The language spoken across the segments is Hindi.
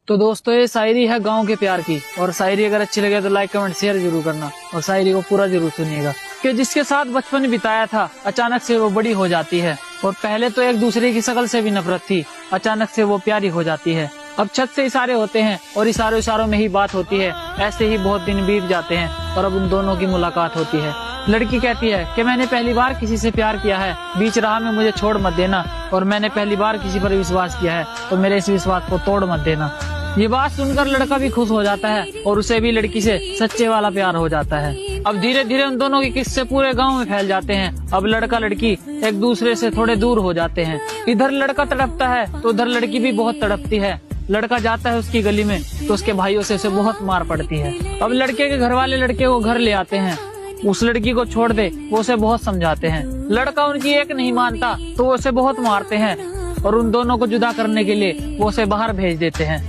तो दोस्तों ये शायरी है गांव के प्यार की। और शायरी अगर अच्छी लगे तो लाइक कमेंट शेयर जरूर करना और शायरी को पूरा जरूर सुनिएगा। कि जिसके साथ बचपन बिताया था अचानक से वो बड़ी हो जाती है। और पहले तो एक दूसरे की शक्ल से भी नफरत थी, अचानक से वो प्यारी हो जाती है। अब छत से इशारे होते हैं और इशारों में ही बात होती है। ऐसे ही बहुत दिन बीत जाते हैं और अब उन दोनों की मुलाकात होती है। लड़की कहती है कि मैंने पहली बार किसी से प्यार किया है, बीच राह में मुझे छोड़ मत देना। और मैंने पहली बार किसी पर विश्वास किया है, तो मेरे इस विश्वास को तोड़ मत देना। ये बात सुनकर लड़का भी खुश हो जाता है और उसे भी लड़की से सच्चे वाला प्यार हो जाता है। अब धीरे धीरे उन दोनों के किस्से पूरे गांव में फैल जाते हैं। अब लड़का लड़की एक दूसरे से थोड़े दूर हो जाते हैं। इधर लड़का तड़पता है तो उधर लड़की भी बहुत तड़पती है। लड़का जाता है उसकी गली में तो उसके भाइयों से उसे बहुत मार पड़ती है। अब लड़के के घर वाले लड़के को घर ले आते हैं। उस लड़की को छोड़ दे, वो उसे बहुत समझाते हैं। लड़का उनकी एक नहीं मानता तो वो उसे बहुत मारते हैं और उन दोनों को जुदा करने के लिए वो उसे बाहर भेज देते हैं।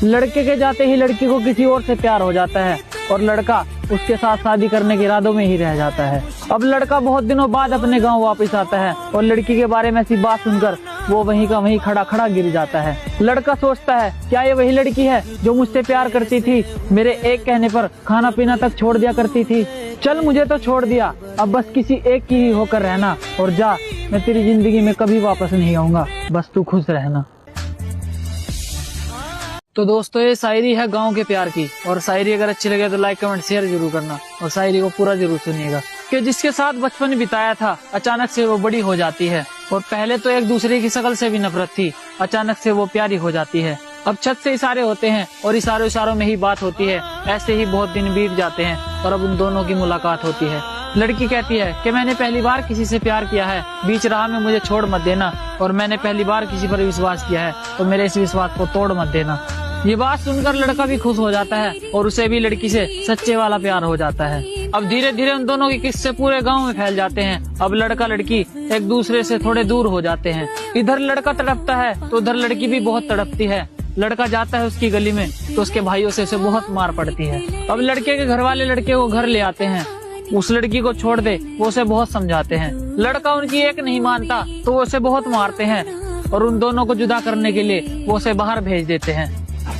लड़के के जाते ही लड़की को किसी और से प्यार हो जाता है और लड़का उसके साथ शादी करने के इरादों में ही रह जाता है। अब लड़का बहुत दिनों बाद अपने गांव वापस आता है और लड़की के बारे में ऐसी बात सुनकर वो वहीं का वहीं खड़ा गिर जाता है। लड़का सोचता है क्या ये वही लड़की है जो मुझसे प्यार करती थी, मेरे एक कहने पर खाना पीना तक छोड़ दिया करती थी। चल मुझे तो छोड़ दिया, अब बस किसी एक की ही होकर रहना और जा, मैं तेरी जिंदगी में कभी वापस नहीं आऊंगा, बस तू खुश रहना। तो दोस्तों ये शायरी है गांव के प्यार की। और शायरी अगर अच्छी लगे तो लाइक कमेंट शेयर जरूर करना और शायरी को पूरा जरूर सुनिएगा। कि जिसके साथ बचपन बिताया था अचानक से वो बड़ी हो जाती है। और पहले तो एक दूसरे की शक्ल से भी नफरत थी, अचानक से वो प्यारी हो जाती है। अब छत से इशारे होते हैं और इशारों में ही बात होती है। ऐसे ही बहुत दिन बीत जाते हैं और अब उन दोनों की मुलाकात होती है। लड़की कहती है कि मैंने पहली बार किसी से प्यार किया है, बीच राह में मुझे छोड़ मत देना। और मैंने पहली बार किसी पर विश्वास किया है, तो मेरे इस विश्वास को तोड़ मत देना। ये बात सुनकर लड़का भी खुश हो जाता है और उसे भी लड़की से सच्चे वाला प्यार हो जाता है। अब धीरे धीरे उन दोनों के किस्से पूरे गांव में फैल जाते हैं। अब लड़का लड़की एक दूसरे से थोड़े दूर हो जाते हैं। इधर लड़का तड़पता है तो उधर लड़की भी बहुत तड़पती है। लड़का जाता है उसकी गली में तो उसके भाइयों से उसे बहुत मार पड़ती है। अब लड़के के घर वाले लड़के को घर ले आते हैं। उस लड़की को छोड़ दे, वो उसे बहुत समझाते हैं। लड़का उनकी एक नहीं मानता तो वो उसे बहुत मारते हैं और उन दोनों को जुदा करने के लिए वो उसे बाहर भेज देते हैं।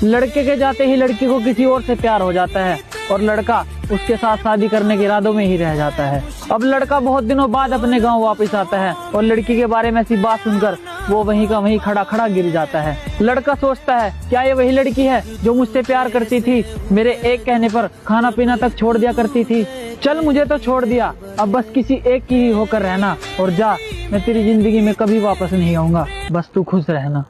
लड़के के जाते ही लड़की को किसी और से प्यार हो जाता है और लड़का उसके साथ शादी करने के इरादों में ही रह जाता है। अब लड़का बहुत दिनों बाद अपने गांव वापस आता है और लड़की के बारे में ऐसी बात सुनकर वो वहीं का वहीं खड़ा गिर जाता है। लड़का सोचता है क्या ये वही लड़की है जो मुझसे प्यार करती थी, मेरे एक कहने पर खाना पीना तक छोड़ दिया करती थी। चल मुझे तो छोड़ दिया, अब बस किसी एक की ही होकर रहना और जा, मैं तेरी जिंदगी में कभी वापस नहीं आऊंगा, बस तू खुश रहना।